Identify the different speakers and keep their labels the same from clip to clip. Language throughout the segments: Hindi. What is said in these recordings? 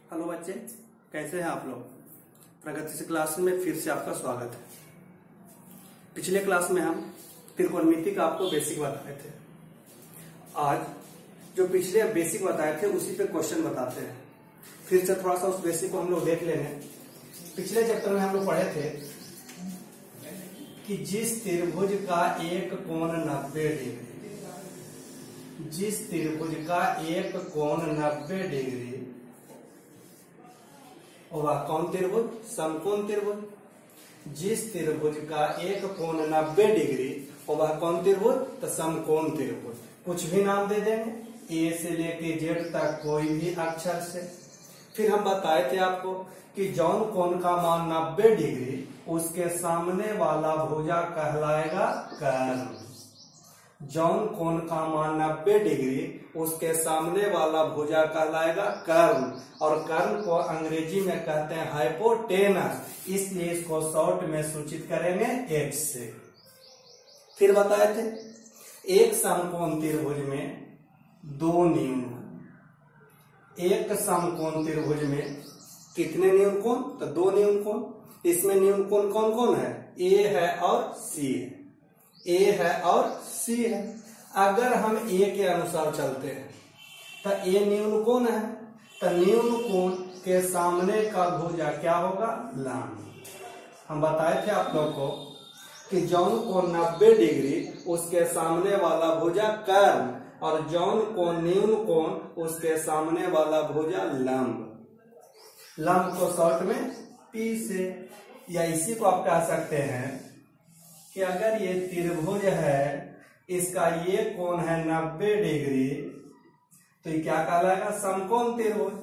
Speaker 1: हेलो बच्चे, कैसे हैं आप लोग। प्रगति से क्लास में फिर से आपका स्वागत है। पिछले क्लास में हम त्रिकोणमिति का आपको बेसिक बताए थे। आज जो पिछले बेसिक बताए थे उसी पे क्वेश्चन बताते हैं। फिर से थोड़ा सा उस बेसिक को हम लोग देख लेंगे। पिछले चैप्टर में हम लोग पढ़े थे कि जिस त्रिभुज का एक कोण 90 डिग्री, जिस त्रिभुज का एक कोण 90 डिग्री वह कौन त्रिभुज? समकोण त्रिभुज। जिस त्रिभुज का एक कोण 90 डिग्री वह कौन त्रिभुज? तो समकोण त्रिभुज। कुछ भी नाम दे देंगे, ए से लेके जेड तक कोई भी अक्षर से। फिर हम बताए थे आपको कि जौन कोण का मान 90 डिग्री उसके सामने वाला भुजा कहलाएगा कर्ण। जौन कोण का मान 90 डिग्री उसके सामने वाला भुजा कहलाएगा कर्ण, और कर्ण को अंग्रेजी में कहते हैं हाइपोटेनस, इसलिए इसको शॉर्ट में सूचित करेंगे एच से। फिर बताए थे एक समकोण त्रिभुज में दो न्यून, एक समकोण त्रिभुज में कितने न्यून कोण? तो दो न्यून कोण। इसमें न्यून कोण कौन कौन है? ए है और सी है, ए है और सी है। अगर हम ए के अनुसार चलते हैं तो ए न्यून कोण है, तो न्यून कोण के सामने का भुजा क्या होगा? लंब। हम बताए थे आप लोग को कि जौन कोण 90 डिग्री उसके सामने वाला भुजा कर्ण, और जौन कोण न्यून कोण उसके सामने वाला भुजा लंब। लंब को शॉर्ट में पी से, या इसी को आप कह सकते हैं कि अगर ये त्रिभुज है, इसका ये कोण है 90 डिग्री, तो ये क्या कहलाएगा? समकोण त्रिभुज।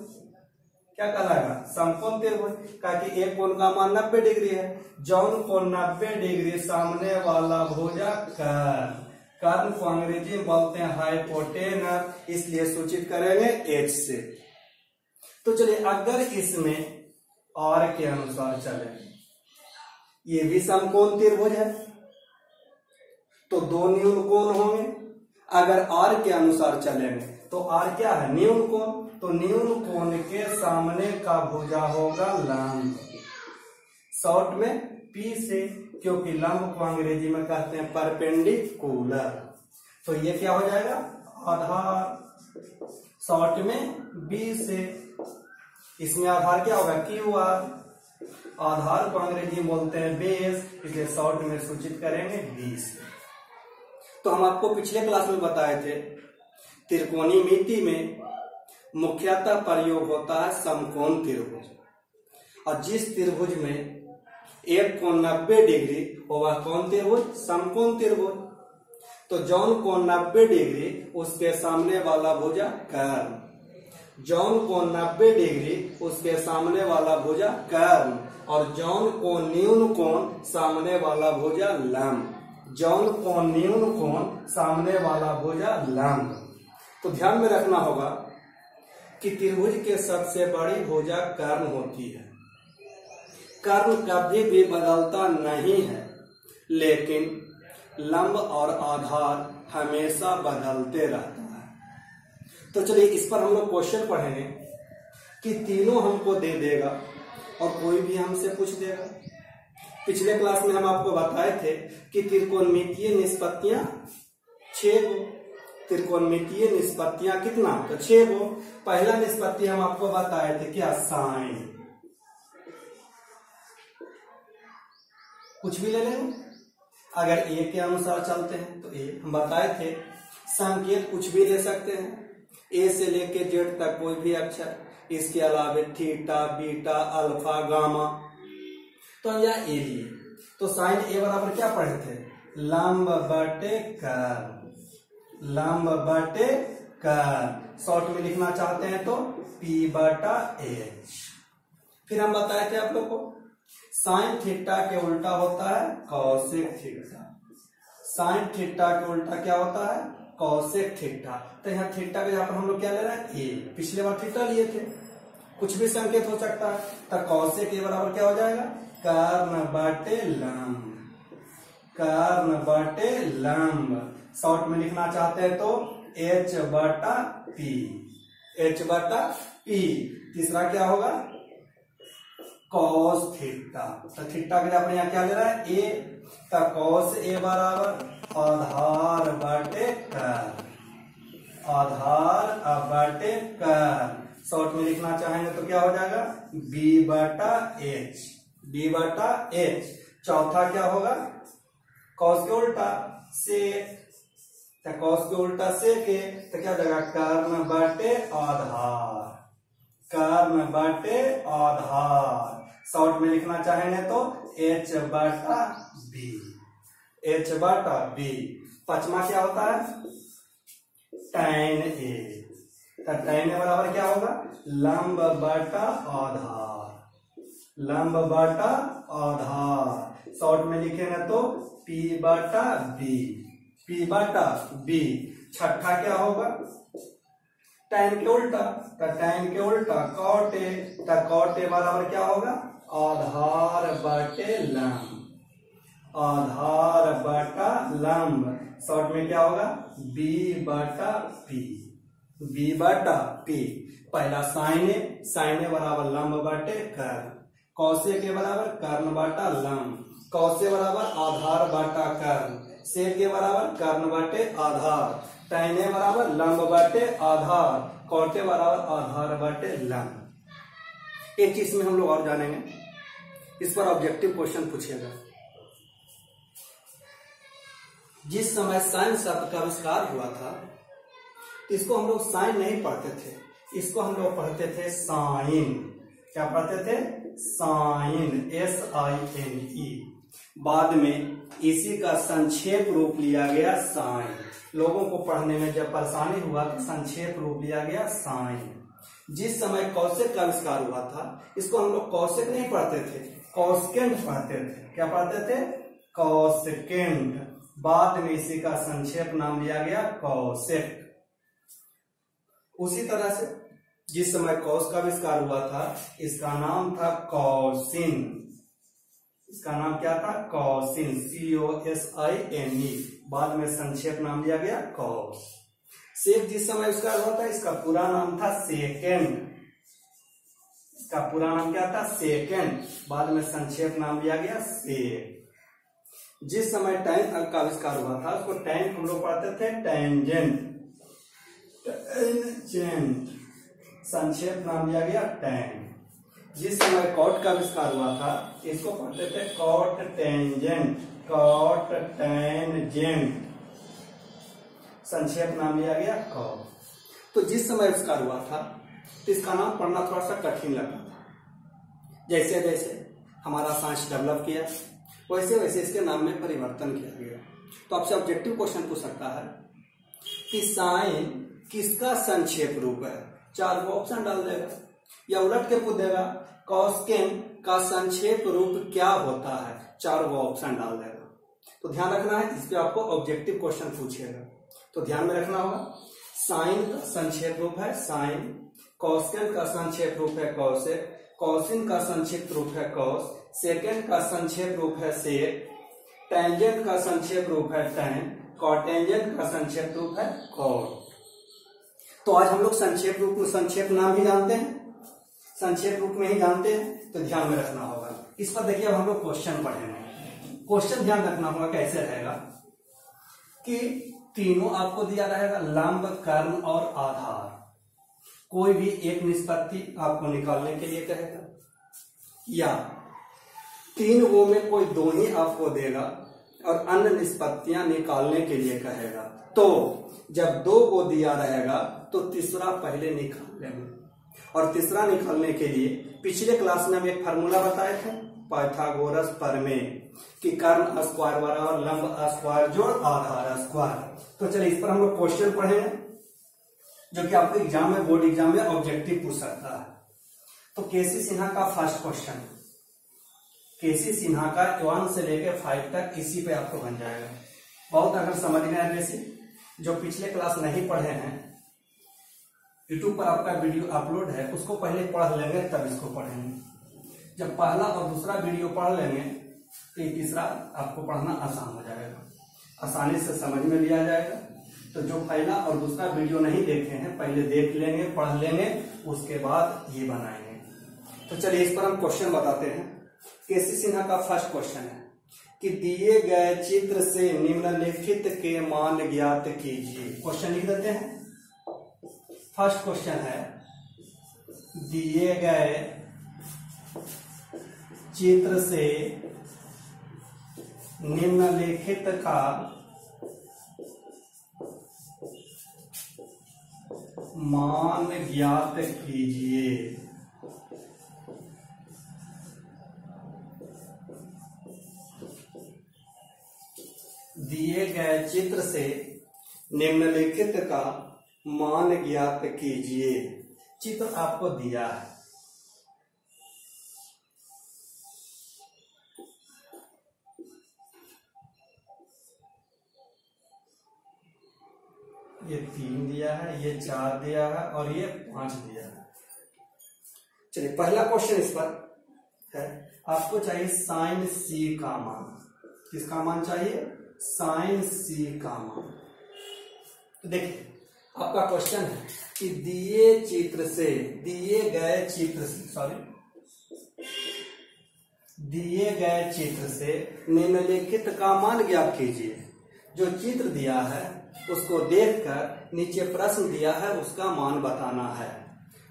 Speaker 1: क्या कहलाएगा? समकोण त्रिभुज। का कि एक कोण का मान 90 डिग्री है, जौन कोण 90 डिग्री सामने वाला भुजा कर्ण। कर्ण को अंग्रेजी में बोलते हैं हाइपोटेनस, इसलिए सूचित करेंगे एच से। तो चलिए, अगर इसमें और के अनुसार चले, ये भी समकोण त्रिभुज है तो दो न्यून कोण होंगे। अगर आर के अनुसार चलेंगे तो आर क्या है? न्यून कोण। तो न्यून कोण के सामने का भुजा होगा लंब, शॉर्ट में पी से, क्योंकि लंब को अंग्रेजी में कहते हैं परपेंडिकुलर। तो ये क्या हो जाएगा? आधार, शॉर्ट में बी से। इसमें आधार क्या होगा? Q R. आधार को अंग्रेजी में बोलते हैं बेस, इसलिए शॉर्ट में सूचित करेंगे बी से। तो हम आपको पिछले क्लास में बताए थे त्रिकोणमिति में मुख्यतः प्रयोग होता है समकोण त्रिभुज, और जिस त्रिभुज में एक कोण 90 डिग्री वह कौन त्रिभुज? समकोण त्रिभुज। तो जौन कोण 90 डिग्री उसके सामने वाला भुजा कर्ण, जौन कोण 90 डिग्री उसके सामने वाला भुजा कर्ण, और जौन कोण न्यून कोण सामने वाला भुजा लंब। जौन कोण न्यून कोण सामने वाला भुजा लंब। तो ध्यान में रखना होगा कि त्रिभुज के सबसे बड़ी भुजा कर्ण होती है। कर्ण कभी भी बदलता नहीं है, लेकिन लंब और आधार हमेशा बदलते रहता है। तो चलिए, इस पर हम लोग क्वेश्चन पढ़ेंगे कि तीनों हमको दे देगा और कोई भी हमसे पूछ देगा। पिछले क्लास में हम आपको बताए थे कि त्रिकोणमितीय निष्पत्तियां 6 गो। त्रिकोणमितीय निष्पत्तियां कितना? तो 6 गो। पहला निष्पत्ति हम आपको बताए थे क्या? साइन। कुछ भी ले लेंगे। अगर ए के अनुसार चलते हैं तो ए, हम बताए थे संकेत कुछ भी ले सकते हैं, ए से लेके जेड तक कोई भी अक्षर। इसके अलावा थीटा, बीटा, अल्फा, गामा। तो यह ए लिए, तो साइन ए बराबर क्या पढ़े थे? लंब बटे कर्ण। लंब बटे कर्ण, शॉर्ट में लिखना चाहते हैं तो पी बटा एच। फिर हम बताए थे आप लोग को साइन थीटा के उल्टा होता है कॉसेक थीटा। साइन थीटा के उल्टा क्या होता है? Cosec theta. तो यहाँ थीटा के यहाँ पर हम लोग क्या ले रहे हैं? ए। पिछले बार थीटा लिए थे, कुछ भी संकेत हो सकता है। तो कॉसेक ए बराबर क्या हो जाएगा? कर्ण बटे लंब। कर्ण बटे लंब, शॉर्ट में लिखना चाहते हैं तो एच बटा पी। H बटा P। तीसरा क्या होगा कॉस थीटा। तो थीटा के लिए अपने यहाँ क्या ले रहा है A, तो कॉस A बराबर आधार बटे कर्ण, आधार बटे कर्ण। शॉर्ट में लिखना चाहेंगे तो क्या हो जाएगा B बटा H, B बटा H। चौथा क्या होगा कॉस के उल्टा सेक, तो कॉस के उल्टा सेक है तो क्या हो जाएगा कर्ण बटे आधार, कर्ण बटे आधार। शॉर्ट में लिखना चाहेंगे तो H बटा B, H बटा B। पांचवा क्या होता है tan A, तो tan A बराबर क्या होगा लंब बटा आधार, लंब बटा आधार। शॉर्ट में लिखेंगे तो P बटा B, P बटा B। छठा क्या होगा tan के उल्टा, तो tan के उल्टा cot A, तो cot A बराबर क्या होगा आधार बटे लंब, आधार बटा लंब। शॉर्ट में क्या होगा B बटा P, B बटा P। पहला साइन ए, साइन ए बराबर लंब बटे कर्ण, कॉस ए के बराबर कर्ण बटा लंब, कॉस ए बराबर आधार बटा कर्ण, सेक के बराबर कर्ण बटे आधार, tan ए बराबर लंब बटे आधार, कॉट ए बराबर आधार बटे लंब। एक चीज में हम लोग और जानेंगे, इस पर ऑब्जेक्टिव क्वेश्चन पूछेगा। जिस समय साइन शब्द का आविष्कार हुआ था इसको हम लोग साइन नहीं पढ़ते थे, इसको हम लोग पढ़ते थे साइन। क्या पढ़ते थे साइन, SINE। बाद में इसी का संक्षेप रूप लिया गया साइन। लोगों को पढ़ने में जब परेशानी हुआ तो संक्षेप रूप लिया गया साइन। जिस समय कौशिक का आविष्कार हुआ था इसको हम लोग कौशिक नहीं पढ़ते थे, कॉस्केंट पढ़ते थे। क्या पढ़ते थे कॉस्केंट। बाद में इसी का संक्षेप नाम लिया गया कौशिक। उसी तरह से जिस समय कॉस का आविष्कार हुआ था इसका नाम था कॉसिन, इसका नाम क्या था कॉसिन, COSINE। बाद में संक्षेप नाम लिया गया कॉस। सेक जिस समय आविष्कार हुआ था इसका पूरा नाम था सेकेंड, इसका पूरा नाम क्या था सेकेंड। बाद में संक्षेप नाम लिया गया सेक। जिस समय टैन का आविष्कार हुआ था उसको टैन हम लोग पढ़ते थे टेंजेंट, टेंजेंट। संक्षेप नाम लिया गया टैन। जिस समय कॉट का आविष्कार हुआ था इसको पढ़ते थे कॉट टेंजेंट, कॉट टेंजेंट। संक्षेप नाम लिया गया कॉट। तो जिस समय आविष्कार हुआ था तो इसका नाम पढ़ना थोड़ा सा कठिन लगा था। जैसे जैसे हमारा साइंस डेवलप किया वैसे वैसे इसके नाम में परिवर्तन किया गया। तो आपसे ऑब्जेक्टिव क्वेश्चन पूछ सकता है कि साइन किसका संक्षेप रूप है। 4 को ऑप्शन डाल देगा या उलट के पूछ देगा कॉस्केन का संक्षेप रूप क्या होता है, 4 को ऑप्शन डाल देगा। तो ध्यान रखना है, इस पे आपको ऑब्जेक्टिव क्वेश्चन पूछेगा तो ध्यान में रखना होगा। साइन का संक्षेप रूप है साइन, कॉस्केन का संक्षेप रूप है कॉसेक, कॉसिन का संक्षिप्त रूप है कॉस, सेकेंड का संक्षेप रूप है सेक, टेंजेंट का संक्षेप रूप है टैन, कॉटेंजेंट का संक्षेप रूप है कॉट। तो आज हम लोग संक्षेप रूप में संक्षेप नाम ही जानते हैं, संक्षेप रूप में ही जानते हैं, तो ध्यान में रखना होगा। इस पर देखिए अब हम लोग क्वेश्चन पढ़ेंगे। क्वेश्चन ध्यान रखना होगा कैसे रहेगा कि तीनों आपको दिया रहेगा लंब, कर्ण और आधार। कोई भी एक निष्पत्ति आपको निकालने के लिए कहेगा या 3 वो में कोई 2 ही आपको देगा और अन्य निष्पत्तियां निकालने के लिए कहेगा। तो जब 2 को दिया रहेगा तो तीसरा पहले निकाल लेंगे। और तीसरा निकालने के लिए पिछले क्लास में हम एक फार्मूला बताए थे पाइथागोरस प्रमेय कि कर्ण स्क्वायर बराबर लंब स्क्वायर जोड़ आधार स्क्वायर। तो चलिए इस पर हम लोग क्वेश्चन पढ़ेंगे जो कि आपको एग्जाम में, बोर्ड एग्जाम में ऑब्जेक्टिव पूछ सकता है। तो केसी सिन्हा का फर्स्ट क्वेश्चन, केसी सिन्हा का 1 से लेकर 5 तक इसी पे आपको बन जाएगा। बहुत अगर समझ में आए बेसिक, जो पिछले क्लास नहीं पढ़े हैं यूट्यूब पर आपका वीडियो अपलोड है उसको पहले पढ़ लेंगे तब इसको पढ़ेंगे। जब पहला और दूसरा वीडियो पढ़ लेंगे तो तीसरा आपको पढ़ना आसान हो जाएगा, आसानी से समझ में भी आ जाएगा। तो जो पहला और दूसरा वीडियो नहीं देखे हैं पहले देख लेंगे, पढ़ लेंगे, उसके बाद ये बनाएंगे। तो चलिए इस पर हम क्वेश्चन बताते हैं। केसी सिन्हा का फर्स्ट क्वेश्चन है कि दिए गए चित्र से निम्नलिखित के मान ज्ञात कीजिए। क्वेश्चन लिख देते हैं। फर्स्ट क्वेश्चन है दिए गए चित्र से निम्नलिखित का मान ज्ञात कीजिए। दिए गए चित्र से निम्नलिखित का मान ज्ञात कीजिए। चित्र आपको दिया है, ये 3 दिया है, ये 4 दिया है और ये 5 दिया है। चलिए पहला क्वेश्चन इस पर है, आपको चाहिए साइन सी का मान। किसका मान चाहिए? साइन सी का मान। तो देखिए आपका क्वेश्चन है कि दिए गए चित्र से निम्नलिखित का मान ज्ञात कीजिए। जो चित्र दिया है उसको देखकर नीचे प्रश्न दिया है उसका मान बताना है।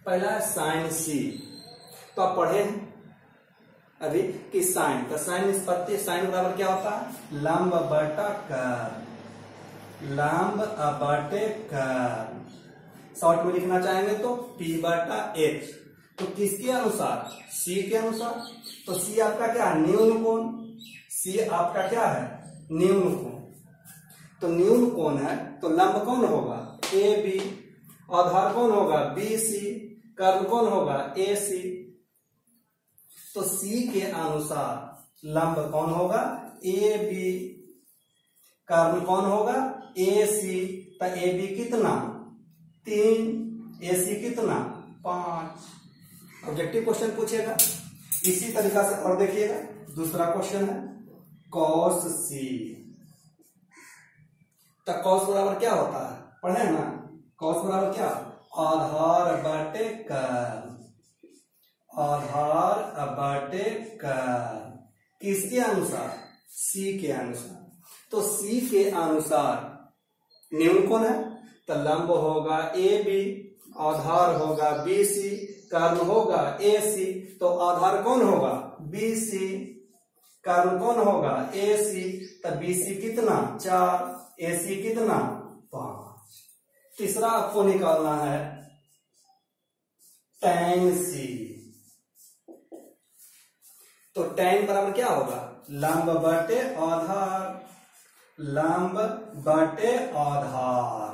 Speaker 1: पहला है साइन सी। तो आप पढ़े हैं अभी कि साइन का साइन निष्पत्ति, साइन बराबर क्या होता है? लंब बटा कर्ण, लंब बटे कर्ण। शॉर्ट में लिखना चाहेंगे तो P बटा H। तो किसके अनुसार? C के अनुसार। तो C आपका क्या है? न्यून कोण। C आपका क्या है? न्यून कोण। तो न्यून कोण है तो लंब कौन होगा? AB। आधार कौन होगा? BC। कर्ण कौन होगा? AC। तो C के अनुसार लंब कौन होगा? AB। कर्ण कौन होगा? AC। तो AB कितना? 3। AC कितना? 5। ऑब्जेक्टिव क्वेश्चन पूछेगा। इसी तरीका से और देखिएगा दूसरा क्वेश्चन है cos C। तो cos बराबर क्या होता है? पढ़े ना? cos बराबर क्या? आधार बटे कर्ण, आधार बटे कर्ण। किसके अनुसार? C के अनुसार। तो C के अनुसार न्यून कोण है तो लंब होगा AB, आधार होगा BC, कर्ण होगा AC। तो आधार कौन होगा? BC। कर्ण कौन होगा? AC। तो BC कितना? 4। AC कितना? 5। तीसरा आपको निकालना है tan C। तो tan बराबर क्या होगा? लंब बटे आधार, लंब बटे आधार,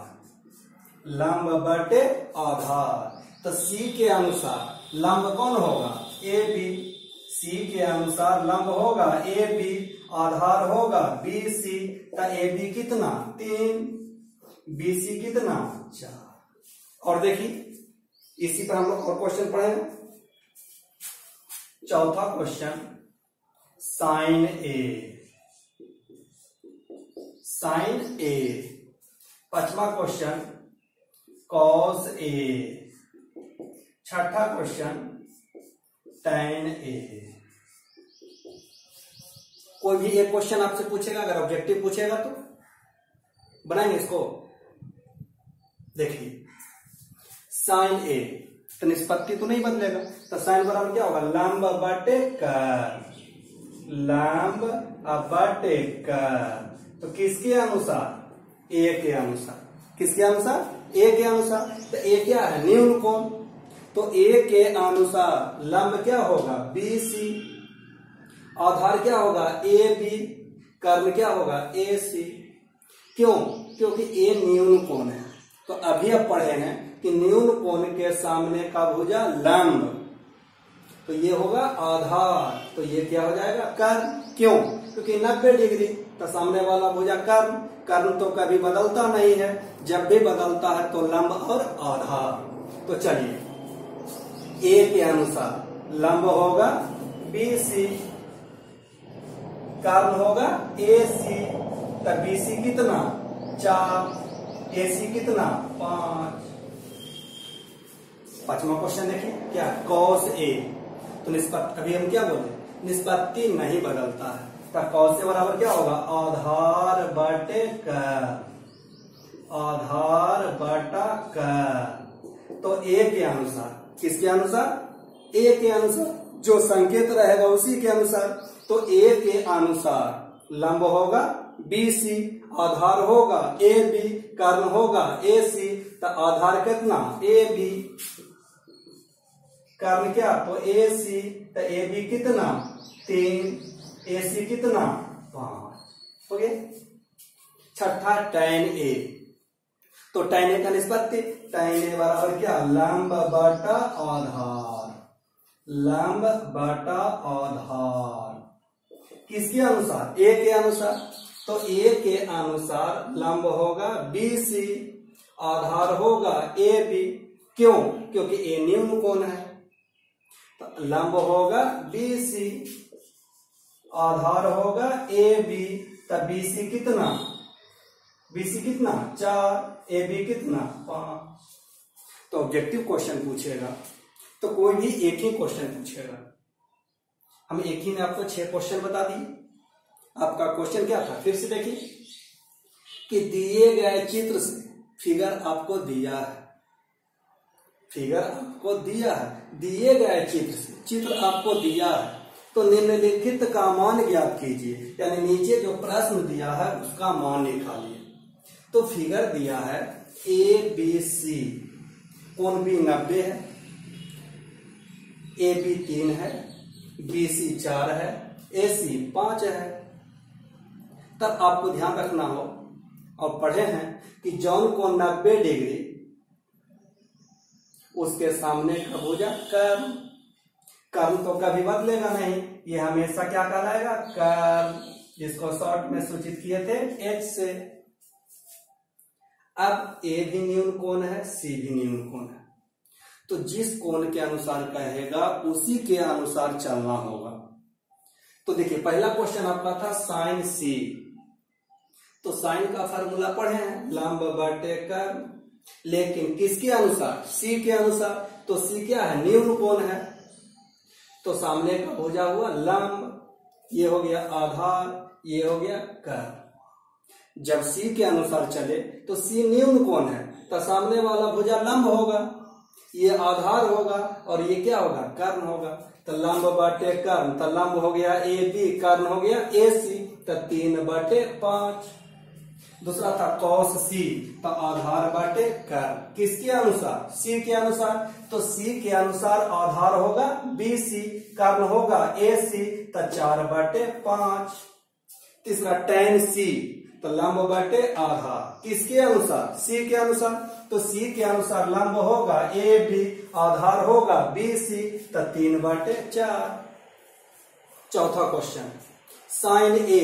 Speaker 1: लंब बटे आधार। तो C के अनुसार लंब कौन होगा? AB। C के अनुसार लंब होगा AB, आधार होगा BC। तो AB कितना? 3। BC कितना? 4। और देखिए इसी पर हम लोग और क्वेश्चन पढ़ेंगे। चौथा question sine A। Sine A। पांचवा क्वेश्चन cos A। छठा क्वेश्चन tan A। कोई भी एक क्वेश्चन आपसे पूछेगा, अगर ऑब्जेक्टिव पूछेगा तो बनाएंगे इसको। देखिए साइन A तो निष्पत्ति तो नहीं बदलेगा, तो साइन बराबर क्या होगा? लंब बटे कर्ण, लंब बटे कर्ण। तो किसके अनुसार? A के अनुसार। किसके अनुसार? A के अनुसार। तो A क्या है? न्यून कोण। तो A के अनुसार लंब क्या होगा? BC। आधार क्या होगा? AB। कर्ण क्या होगा? AC। क्यों? क्योंकि A न्यून कोण है। तो अभी अब पढ़े हैं कि न्यून कोण के सामने का भुजा लंब, तो ये होगा आधार। तो ये क्या हो जाएगा? कर्ण। क्यों? क्योंकि 90 डिग्री तो सामने वाला भुजा कर्ण। कर्ण तो कभी बदलता नहीं है, जब भी बदलता है तो लंब और आधार। तो चलिए A के अनुसार लंब होगा BC, कर्ण होगा AC। तो BC कितना? 4। AC कितना 5। पांचवा क्वेश्चन देखिए क्या cos A, तो निष्पत्ति अभी हम क्या बोले निष्पत्ति नहीं बदलता है, तो cos A बराबर क्या होगा आधार बटे कर्ण, आधार बटा कर्ण। तो A के अनुसार, किसके अनुसार A के अनुसार, जो संकेत रहेगा उसी के अनुसार, तो A के अनुसार लंब होगा BC, आधार होगा AB, कर्ण होगा AC, तो आधार कितना AB, कर्ण क्या तो AC, तो AB कितना 3, AC कितना 5 हो गया। छठा tan A, तो tan A का निष्पत्ति tan A बराबर क्या लंब बटा आधार, लंब बटा आधार, किसके अनुसार A के अनुसार, तो A के अनुसार लंब होगा BC, आधार होगा AB, क्यों क्योंकि A न्यून कोण है, तो लंब होगा BC, आधार होगा AB, तो BC कितना 4, AB कितना 5। तो ऑब्जेक्टिव क्वेश्चन पूछेगा तो कोई भी एक ही क्वेश्चन पूछेगा, हम एक ही में आपको 6 क्वेश्चन बता दिए। आपका क्वेश्चन क्या था फिर से देखिए कि दिए गए चित्र से फिगर आपको दिया है, फिगर आपको दिया है, दिए गए चित्र से चित्र आपको दिया है, तो निम्नलिखित का मान ज्ञात कीजिए, यानी नीचे जो प्रश्न दिया है उसका मान निकालिए। तो फिगर दिया है ABC, कोण B 90 है, AB 3 है, BC 4 है, AC 5 है। तब आपको ध्यान रखना हो और पढ़े हैं कि जौन कोण 90 डिग्री उसके सामने का भुजा कर्ण, कर्ण तो कभी बदलेगा नहीं, ये हमेशा क्या कहलाएगा कर्ण, जिसको शॉर्ट में सूचित किए थे H से। अब A भी न्यून कोण है, C भी न्यून कोण है, तो जिस कोण के अनुसार कहेगा उसी के अनुसार चलना होगा। तो देखिए पहला क्वेश्चन आपका था साइन C, तो साइन का फार्मूला पढ़े हैं लंब बटे कर्ण, लेकिन किसके अनुसार C के अनुसार, तो C क्या है न्यून कोण है, तो सामने का भुजा हुआ लंब, ये हो गया आधार, ये हो गया कर्ण। जब C के अनुसार चले तो C न्यून कोण है, तो सामने वाला भुजा लंब होगा, ये आधार होगा और ये क्या होगा कर्ण होगा, तो लंब बटे कर्ण, तो लंब हो गया AB, कर्ण हो गया AC, तो 3/5। दूसरा था cos C, तो आधार बटे कर्ण, किसके अनुसार C के अनुसार, तो C के अनुसार आधार होगा BC, कर्ण होगा AC, तो 4/5। तीसरा tan C, तो लंब बटे आधार, किसके अनुसार C के अनुसार, तो C के अनुसार लंब होगा AB, आधार होगा BC, तो 3/4। चौथा क्वेश्चन साइन A,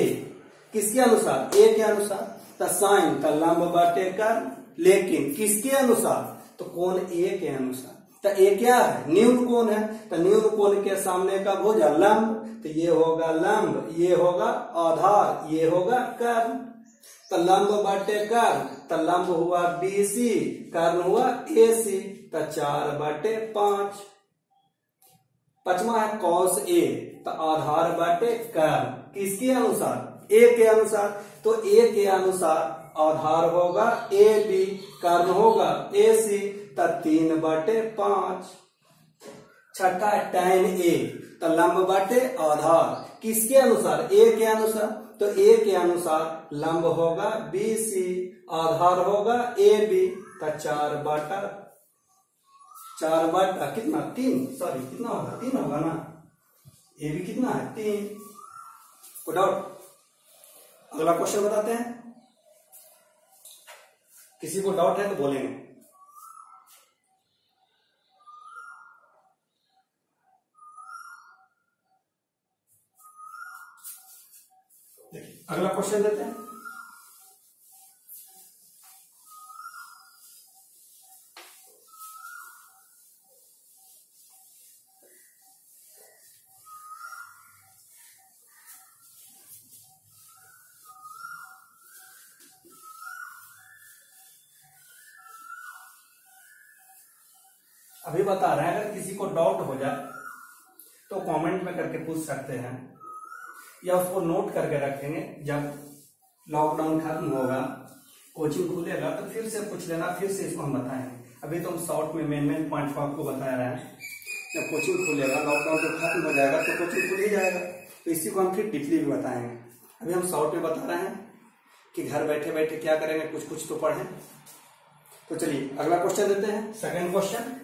Speaker 1: किसके अनुसार A के अनुसार, तो साइन का लंब बटे कर्ण, लेकिन किसके अनुसार, तो कोण A के अनुसार, तो A क्या है न्यून कोण है, तो न्यून कोण के सामने का भुजा लंब, तो ये होगा लंब, ये होगा आधार, ये होगा कर्ण, तो लंब बटे कर्ण, तो लंब हुआ BC, कर्ण हुआ AC, तो 4/5। पांचवा है cos A, तो आधार बटे कर्ण, किसके अनुसार A के अनुसार, तो A के अनुसार आधार होगा AB, कर्ण होगा AC, तो 3/5। छठा है tan A, तो लंब बटे आधार, किसके अनुसार A के अनुसार, तो A के अनुसार लंब होगा BC, आधार होगा AB, तो 4/4 कितना 3, सॉरी कितना होगा 3 होगा ना, AB कितना है 3। को डाउट, अगला क्वेश्चन बताते हैं, किसी को डाउट है तो बोलेंगे। देखिए अगला क्वेश्चन देते हैं, अभी बता रहे हैं, अगर किसी को डाउट हो जाए तो कमेंट में करके पूछ सकते हैं, या उसको नोट करके रखेंगे। जब लॉकडाउन खत्म होगा, कोचिंग खुलेगा, तो फिर से पूछ लेना, फिर से इसको हम बताएंगे। अभी तो हम शॉर्ट में मेन पॉइंट को आपको बता रहे हैं। जब कोचिंग खुलेगा, लॉकडाउन जब खत्म हो जाएगा तो कोचिंग खुल ही जाएगा, तो इसी को हम फिर डीपली भी बताएंगे। अभी हम शॉर्ट में बता रहे हैं कि घर बैठे बैठे क्या करेंगे, कुछ कुछ तो पढ़ें। तो चलिए अगला क्वेश्चन देते हैं। सेकंड क्वेश्चन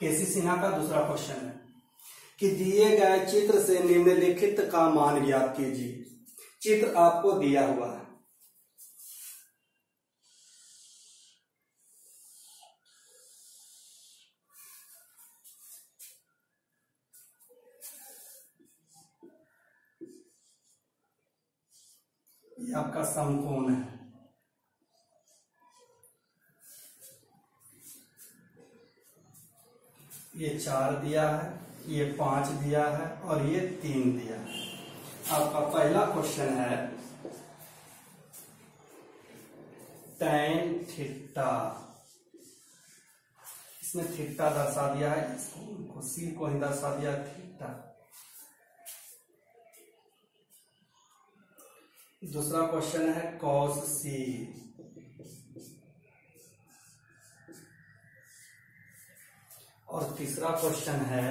Speaker 1: केसी सिन्हा का दूसरा क्वेश्चन है कि दिए गए चित्र से निम्नलिखित का मान ज्ञात कीजिए। चित्र आपको दिया हुआ है, ये आपका समकोण है। ये 4 दिया है, ये 5 दिया है और ये 3 दिया है। आपका पहला क्वेश्चन है tan थीटा। इसमें थीटा दर्शा दिया है, इसको सी को ही दर्शा दिया थीटा। दूसरा क्वेश्चन है cos सी। और तीसरा क्वेश्चन है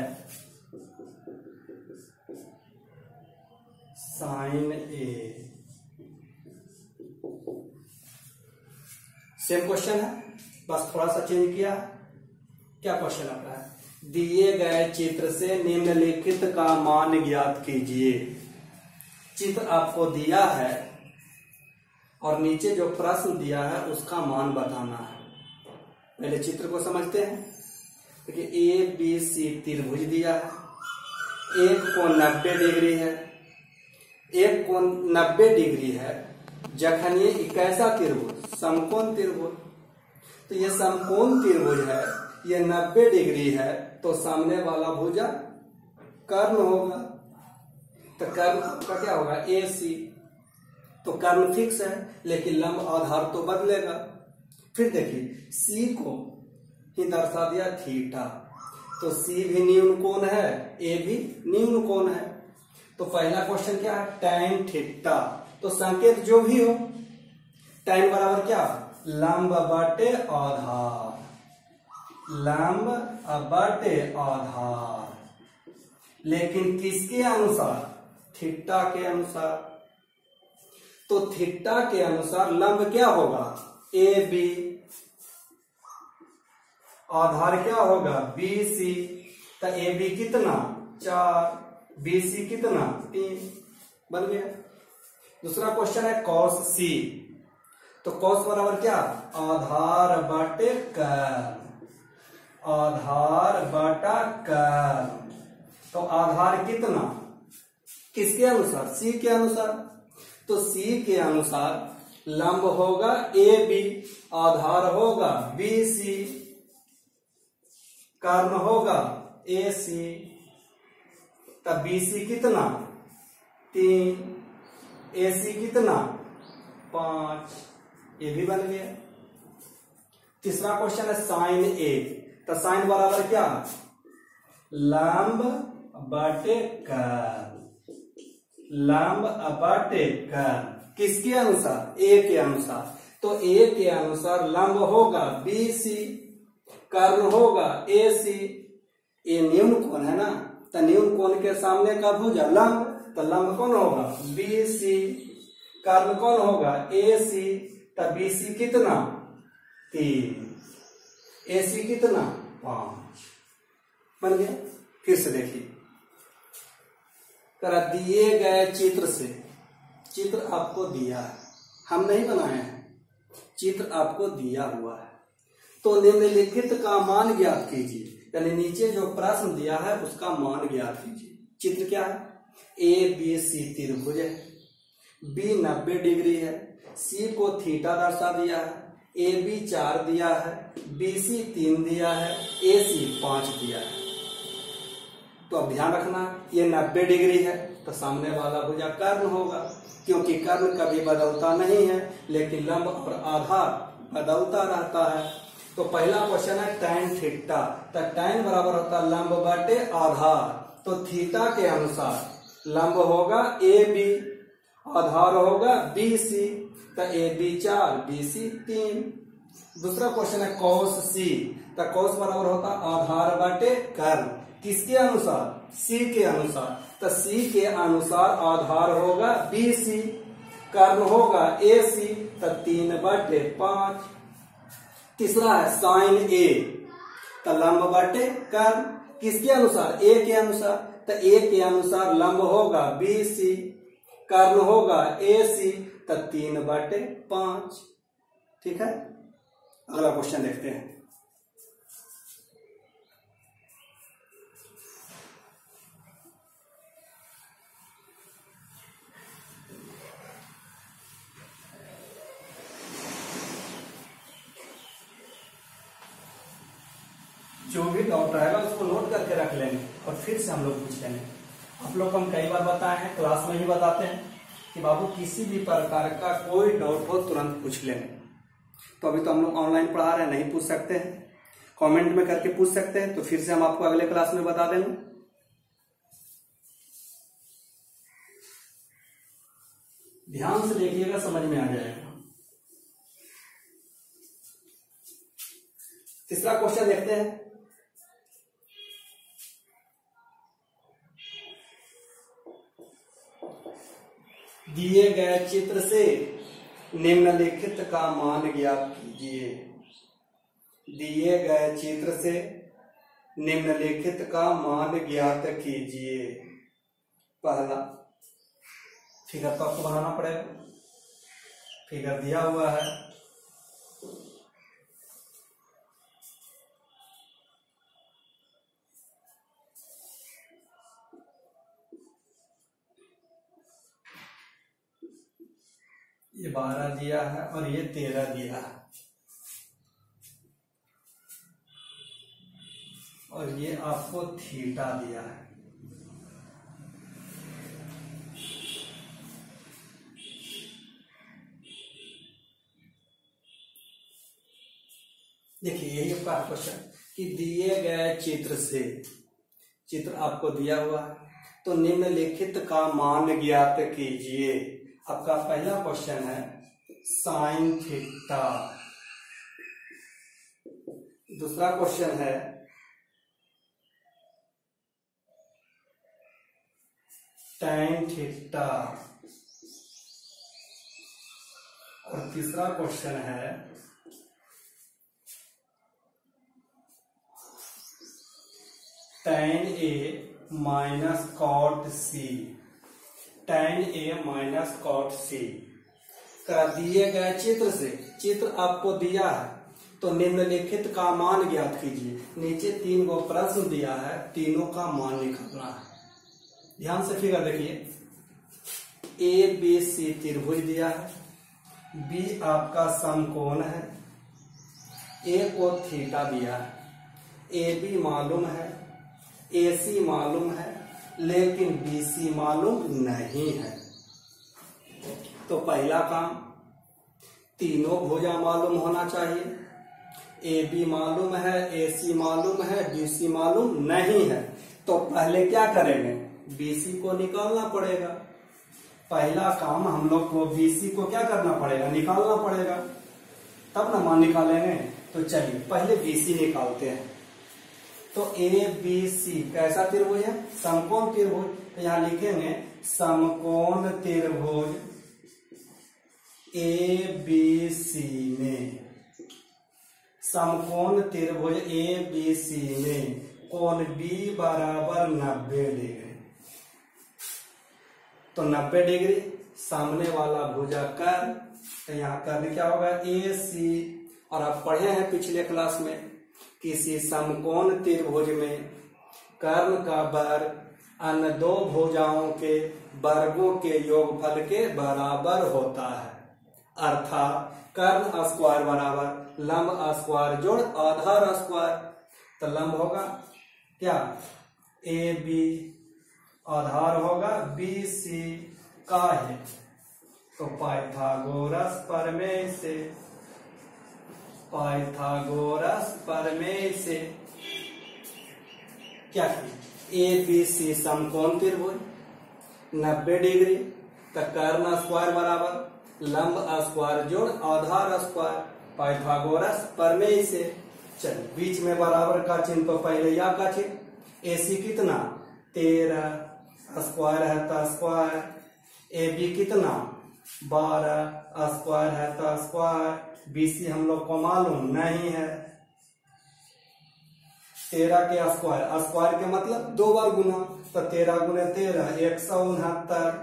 Speaker 1: sin ए। सेम क्वेश्चन है, बस थोड़ा सा चेंज किया। क्या क्वेश्चन आपका है? दिए गए चित्र से निम्नलिखित का मान ज्ञात कीजिए। चित्र आपको दिया है और नीचे जो प्रश्न दिया है उसका मान बताना है। पहले चित्र को समझते हैं। देखिए ए बी सी त्रिभुज दिया है, एक कोण 90 डिग्री है, एक कोण 90 डिग्री है। जखन ये कैसा त्रिभुज, समकोण त्रिभुज, तो ये समकोण त्रिभुज है, ये 90 डिग्री है, तो सामने वाला भुजा कर्ण होगा। तो कर्ण का क्या होगा? ए सी। तो कर्ण फिक्स है, लेकिन लंब आधार तो बदलेगा। फिर देखिए सी को ही दर्शा दिया थीटा, तो सी भी न्यून कोण है, ए भी न्यून कोण है। तो पहला क्वेश्चन क्या है? tan theta. तो संकेत जो भी हो, tan बराबर क्या? लंब बटे आधार, लंब बटे आधार। लेकिन किसके अनुसार? थीटा के अनुसार। तो थीटा के अनुसार लंब क्या होगा? A B. आधार क्या होगा? B C. तो ए बी कितना? 4, बी सी कितना? 3। बन गया। दूसरा क्वेश्चन है cos सी। तो cos बराबर क्या? आधार बटे कर्ण, आधार बटा कर्ण। तो आधार कितना? किसके अनुसार? सी के अनुसार। तो सी के अनुसार लंब होगा ए बी, आधार होगा बी सी, कर्ण होगा ए सी। तब बी सी कितना? 3, ए सी कितना? 5। ये भी बन गया। तीसरा क्वेश्चन है साइन ए। तो साइन बराबर क्या? लंब बटे कर्ण, लंब बटे कर्ण। किसके अनुसार? ए के अनुसार। तो ए के अनुसार लंब होगा बी सी, कर्ण होगा ए सी। ए न्यून कोण है ना, तो न्यून कोण के सामने का भुजा लंब, तो लंब कौन होगा? बी सी। कर्ण कौन होगा? ए सी। तो बी सी कितना? 3, ए सी कितना? 5। बन गया। फिर से देखिए, तरह दिए गए चित्र से, चित्र आपको दिया है, हम नहीं बनाए हैं, चित्र आपको दिया हुआ है। तो निम्नलिखित का मान ज्ञात कीजिए। यानी नीचे जो प्रश्न दिया है उसका मान ज्ञात कीजिए। चित्र क्या है? ए बी सी त्रिभुज है, बी 90 डिग्री है, सी को थीटा दर्शा दिया है, ए बी 4 दिया है, बी सी 3 दिया है, ए सी 5 दिया है। तो अब ध्यान रखना, ये 90 डिग्री है, तो सामने वाला भुजा कर्ण होगा, क्योंकि कर्ण कभी बदलता नहीं है, लेकिन लंब और आधार बदलता रहता है। तो पहला क्वेश्चन है tan थीटा, तो tan बराबर होता है लंब बटे आधार, तो थीटा के अनुसार लंब होगा AB, आधार होगा BC, तो AB 4 BC 3। दूसरा क्वेश्चन है cos C, तो cos बराबर होता आधार बटे कर्ण, किसके अनुसार? C के अनुसार, तो C के अनुसार आधार होगा BC, कर्ण होगा AC, तो 3/5। तीसरा है साइन A, तो लंब बटे कर्ण, किसके अनुसार? A के अनुसार, तो A के अनुसार लंब होगा BC, कर्ण होगा AC, तो 3/5। ठीक है, अगला क्वेश्चन देखते हैं। जो भी डाउट रहेगा उसको नोट करके रख लेंगे और फिर से हम लोग पूछ लेंगे। आप लोग को हम कई बार बताए हैं, क्लास में ही बताते हैं कि बाबू किसी भी प्रकार का कोई डाउट हो तुरंत पूछ लेंगे। तो अभी तो हम लोग ऑनलाइन पढ़ा रहे हैं, नहीं पूछ सकते हैं, कमेंट में करके पूछ सकते हैं, तो फिर से हम आपको अगले क्लास में बता देंगे। ध्यान से देखिएगा, समझ में आ जाएगा। तीसरा क्वेश्चन देखते हैं। दिए गए चित्र से निम्नलिखित का मान ज्ञात कीजिए। दिए गए चित्र से निम्नलिखित का मान ज्ञात कीजिए। पहला फिगर तो आपको बनाना पड़ेगा, फिगर दिया हुआ है। ये 12 दिया है और ये 13 दिया है, और ये आपको थीटा दिया है। देखिए यही आपका क्वेश्चन कि दिए गए चित्र से, चित्र आपको दिया हुआ है, तो निम्नलिखित का मान ज्ञात कीजिए। आपका पहला क्वेश्चन है साइन थीटा। दूसरा क्वेश्चन है tan थीटा, और तीसरा क्वेश्चन है tan A minus cot C। tan A minus cot C का दिए गए चित्र से, चित्र आपको दिया है तो निम्नलिखित का मान ज्ञात कीजिए। नीचे 3 को प्रश्न दिया है, तीनों का मान निकालना है। ध्यान से फिगर देखिए, ABC त्रिभुज दिया है, B आपका समकोण है, A को थीटा दिया है, AB मालूम है, AC मालूम है, लेकिन BC मालूम नहीं है। तो पहला काम, तीनों भुजा मालूम होना चाहिए। AB मालूम है, AC मालूम है, BC मालूम नहीं है। तो पहले क्या करेंगे? BC को निकालना पड़ेगा। पहला काम हम लोग को BC को क्या करना पड़ेगा? निकालना पड़ेगा, तब ना मान निकालेंगे। तो चलिए पहले BC निकालते हैं। तो ABC कैसा त्रिभुज है? समकोण त्रिभुज। तो यहां लिखेंगे समकोण त्रिभुज ABC में, समकोण त्रिभुज ABC में कोण B बराबर 90 डिग्री। तो 90 डिग्री सामने वाला भुजा कर्ण, तो यहाँ कर्ण क्या होगा? AC। और आप पढ़े हैं पिछले क्लास में, किसी समकोण त्रिभुज में कर्ण का वर्ग अन्य दो भुजाओं के वर्गों के योगफल के बराबर होता है। अर्थात कर्ण स्क्वायर बराबर लंब स्क्वायर जोड़ आधार स्क्वायर। तो लंब होगा क्या? AB, आधार होगा BC का है। तो पाइथागोरस प्रमेय से पाइथागोरस प्रमेय से क्या किया, ए बी सी समकोण त्रिभुज 90 डिग्री, तो कर्ण स्क्वायर बराबर लंब स्क्वायर जोड़ आधार स्क्वायर पाइथागोरस प्रमेय से। चल बीच में बराबर का चिन्ह तो पहले या का चिन्ह, एसी कितना 13 स्क्वायर है तो स्क्वायर, ए बी कितना 12 स्क्वायर है तो स्क्वायर, बीसी हम लोग को मालूम नहीं है। 13 के स्क्वायर, स्क्वायर के मतलब 2 बार गुना, तो 13 गुने 13 169,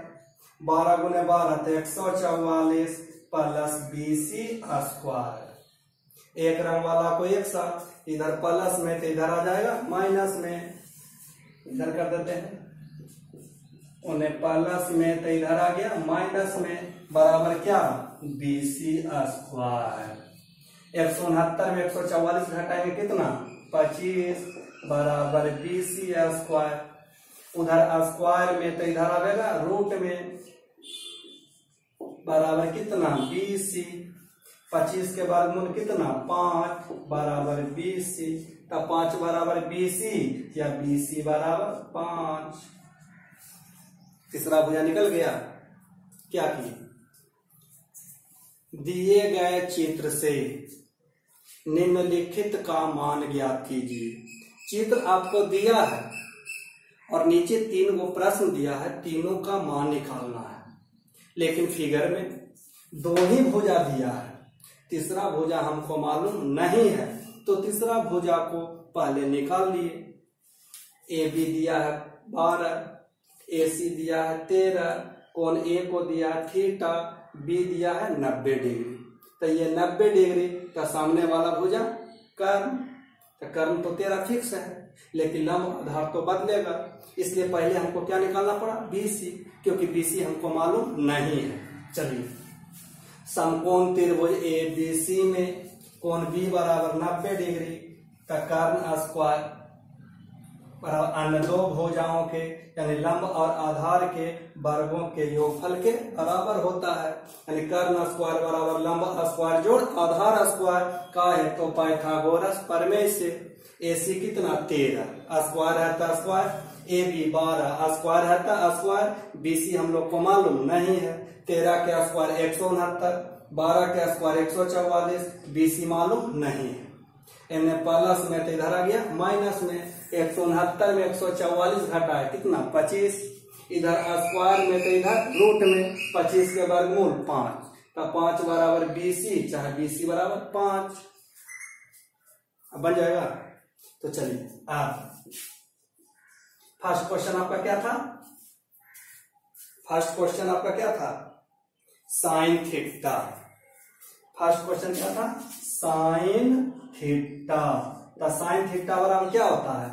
Speaker 1: 12 गुने 12 तो 144 प्लस बीसी स्क्वायर। एक रंग वाला को एक साथ, इधर प्लस में तो इधर आ जाएगा माइनस में, इधर कर देते हैं, उन्हें प्लस में तो इधर आ गया माइनस में, बराबर क्या बीसी स्क्वायर। 169 में 144 घटाएंगे कितना 25 बराबर बीसी स्क्वायर। उधर स्क्वायर में तो इधर आएगा रूट में, बराबर कितना बीसी, 25 के वर्गमूल कितना 5 बराबर बीसी, तो 5 बराबर बीसी या बीसी बराबर 5। तीसरा भुजा निकल गया। क्या किए, दिए गए चित्र से निम्नलिखित का मान ज्ञात कीजिए। चित्र आपको दिया है और नीचे 3 गो प्रश्न दिया है, तीनों का मान निकालना है, लेकिन फिगर में 2 ही भुजा दिया है, तीसरा भुजा हमको मालूम नहीं है, तो तीसरा भुजा को पहले निकाल लिए। ए बी दिया है 12, ए सी दिया है 13, कोण ए को दिया है थीटा, बी दिया है 90 डिग्री, तो ये 90 डिग्री का सामने वाला भुजा कर्ण, तो कर्ण तो 13 फिक्स है, लेकिन लंब आधार तो बदलेगा, इसलिए पहले हमको क्या निकालना पड़ा बीसी, क्योंकि बीसी हमको मालूम नहीं है। चलिए समकोण त्रिभुज ए बी सी में कोण बी बराबर 90 डिग्री का कर्ण स्क्वायर बराबर अन्य 2 भुजाओं के यानी लंब और आधार के वर्गों के योगफल के बराबर होता है, यानी कर्ण स्क्वायर बराबर लंब स्क्वायर जोड़ आधार स्क्वायर का है, तो पाइथागोरस प्रमेय से एसी कितना 13 स्क्वायर है तो स्क्वायर, ए बी 12 स्क्वायर है तो स्क्वायर, बीसी हम लोग को मालूम नहीं है, 13 के स्क्वायर 169, 12 के स्क्वायर 144, बीसी मालूम नहीं है। इन्हें प्लस में तो इधर आ गया माइनस में, 169 में 144 घटाए कितना 25, इधर स्क्वायर में तो इधर रूट में 25 के वर्गमूल 5, तो 5 बराबर बीसी, चाहे बीसी बराबर 5 बन जाएगा। तो चलिए आप फर्स्ट क्वेश्चन आपका क्या था, फर्स्ट क्वेश्चन आपका क्या था साइन थीटा, फर्स्ट क्वेश्चन क्या था साइन थीटा, तो साइन थीटा बराबर क्या होता है